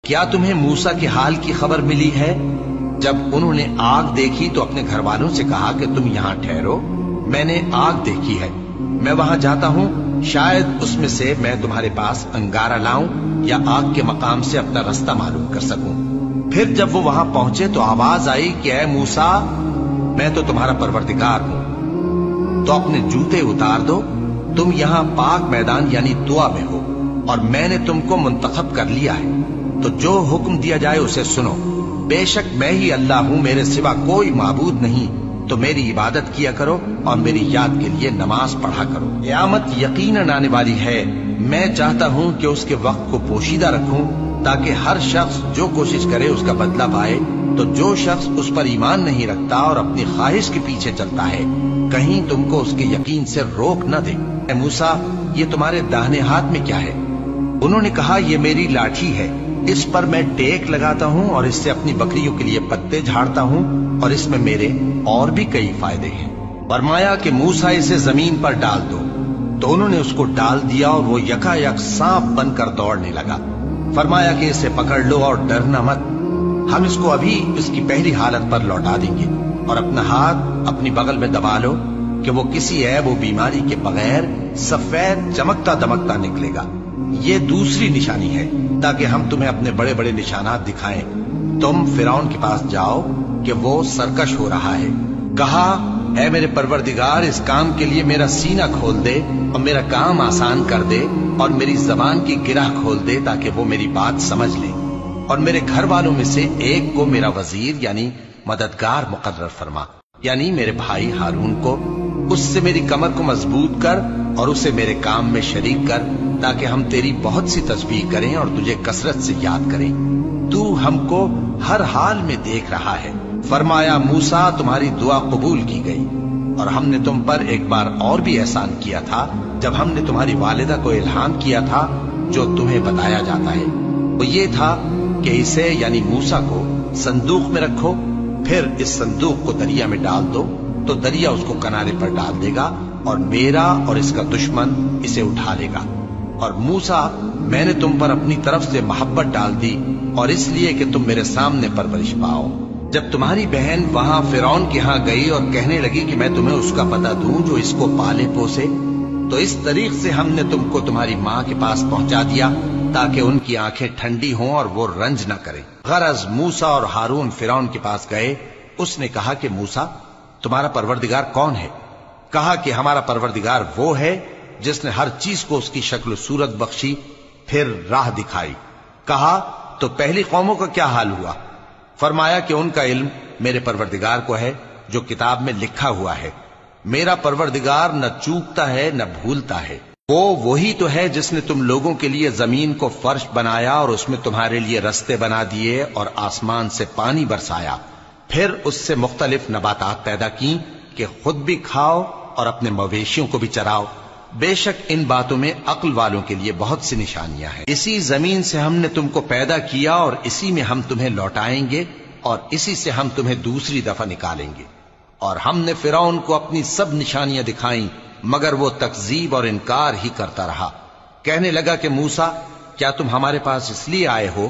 کیا تمہیں موسیٰ کے حال کی خبر ملی ہے؟ جب انہوں نے آگ دیکھی تو اپنے گھر والوں سے کہا کہ تم یہاں ٹھہرو، میں نے آگ دیکھی ہے، میں وہاں جاتا ہوں، شاید اس میں سے میں تمہارے پاس انگارہ لاؤں یا آگ کے مقام سے اپنا رستہ معلوم کر سکوں۔ پھر جب وہ وہاں پہنچے تو آواز آئی کہ اے موسیٰ، میں تو تمہارا پروردگار ہوں، تو اپنے جوتے اتار دو، تم یہاں پاک میدان یعنی طویٰ میں ہو، اور میں نے تم کو منتخب کر لیا ہے، تو جو حکم دیا جائے اسے سنو۔ بے شک میں ہی اللہ ہوں، میرے سوا کوئی معبود نہیں، تو میری عبادت کیا کرو اور میری یاد کے لیے نماز پڑھا کرو۔ قیامت یقیناً آنے والی ہے، میں چاہتا ہوں کہ اس کے وقت کو پوشیدہ رکھوں تاکہ ہر شخص جو کوشش کرے اس کا بدلہ پائے، تو جو شخص اس پر ایمان نہیں رکھتا اور اپنی خواہش کے پیچھے چلتا ہے کہیں تم کو اس کے یقین سے روک نہ دے۔ اے موسیٰ، یہ تمہارے داہنے ہاتھ میں کیا ہے؟ انہوں نے کہا یہ میری لاٹھی ہے، اس پر میں ٹیک لگاتا ہوں اور اس سے اپنی بکریوں کے لیے پتے جھاڑتا ہوں، اور اس میں میرے اور بھی کئی فائدے ہیں۔ فرمایا کہ موسیٰ اسے زمین پر ڈال دو، تو انہوں نے اس کو ڈال دیا اور وہ یکا یک سانپ بن کر دوڑنے لگا۔ فرمایا کہ اسے پکڑ لو اور ڈرنا مت، ہم اس کو ابھی اس کی پہلی حالت پر لوٹا دیں گے، اور اپنا ہاتھ اپنی بغل میں دبا لو کہ وہ کسی عیب و بیماری کے بغیر سفید چمکتا دمکتا نکلے گا۔ یہ دوسری نشانی ہے تاکہ ہم تمہیں اپنے بڑے بڑے نشانات دکھائیں۔ تم فرعون کے پاس جاؤ کہ وہ سرکش ہو رہا ہے، کہا اے میرے پروردگار، اس کام کے لیے میرا سینہ کھول دے اور میرا کام آسان کر دے، اور میری زبان کی گرہ کھول دے تاکہ وہ میری بات سمجھ لے، اور میرے گھر والوں میں سے ایک کو میرا وزیر یعنی مددگار مقرر فرما، یعنی میرے بھائی ہارون کو، اس سے میری کمر کو مضبوط کر اور اسے میرے کام میں شریک کر، تاکہ ہم تیری بہت سی تسبیح کریں اور تجھے کثرت سے یاد کریں، تو ہم کو ہر حال میں دیکھ رہا ہے۔ فرمایا موسیٰ، تمہاری دعا قبول کی گئی، اور ہم نے تم پر ایک بار اور بھی احسان کیا تھا جب ہم نے تمہاری والدہ کو الہام کیا تھا جو تمہیں بتایا جاتا ہے، وہ یہ تھا کہ اسے یعنی موسیٰ کو صندوق میں رکھو، پھر اس صندوق کو دریا میں ڈال دو تو دریا اس کو کنارے پر ڈال دے گا، اور میرا اور اس کا دشمن اسے اٹھا لے گا۔ اور موسیٰ، میں نے تم پر اپنی طرف سے محبت ڈال دی، اور اس لیے کہ تم میرے سامنے پرورش پاؤ۔ جب تمہاری بہن وہاں فرعون کے ہاں گئی اور کہنے لگی کہ میں تمہیں اس کا پتہ دوں جو اس کو پالے پوسے، تو اس طریق سے ہم نے تم کو تمہاری ماں کے پاس پہنچا دیا تاکہ ان کی آنکھیں ٹھنڈی ہوں اور وہ رنج نہ کریں۔ غرض موسیٰ اور ہارون فرعون کے پاس گئے، اس نے کہا کہ موسیٰ، تمہارا پروردگار کون ہے؟ کہا کہ ہمارا پروردگار وہ ہے جس نے ہر چیز کو اس کی شکل و صورت بخشی، پھر راہ دکھائی۔ کہا تو پہلی قوموں کا کیا حال ہوا؟ فرمایا کہ ان کا علم میرے پروردگار کو ہے جو کتاب میں لکھا ہوا ہے۔ میرا پروردگار نہ چوکتا ہے نہ بھولتا ہے، وہ وہی تو ہے جس نے تم لوگوں کے لیے زمین کو فرش بنایا اور اس میں تمہارے لیے رستے بنا دیے اور آسمان سے پانی برسایا، پھر اس سے مختلف نباتات پیدا کی کہ خود بھی کھاؤ اور اپنے مویشیوں کو بھی چراؤ۔ بے شک ان باتوں میں عقل والوں کے لیے بہت سی نشانیاں ہیں۔ اسی زمین سے ہم نے تم کو پیدا کیا اور اسی میں ہم تمہیں لوٹائیں گے، اور اسی سے ہم تمہیں دوسری دفعہ نکالیں گے۔ اور ہم نے فرعون کو اپنی سب نشانیاں دکھائیں، مگر وہ تکذیب اور انکار ہی کرتا رہا۔ کہنے لگا کہ موسیٰ، کیا تم ہمارے پاس اس لیے آئے ہو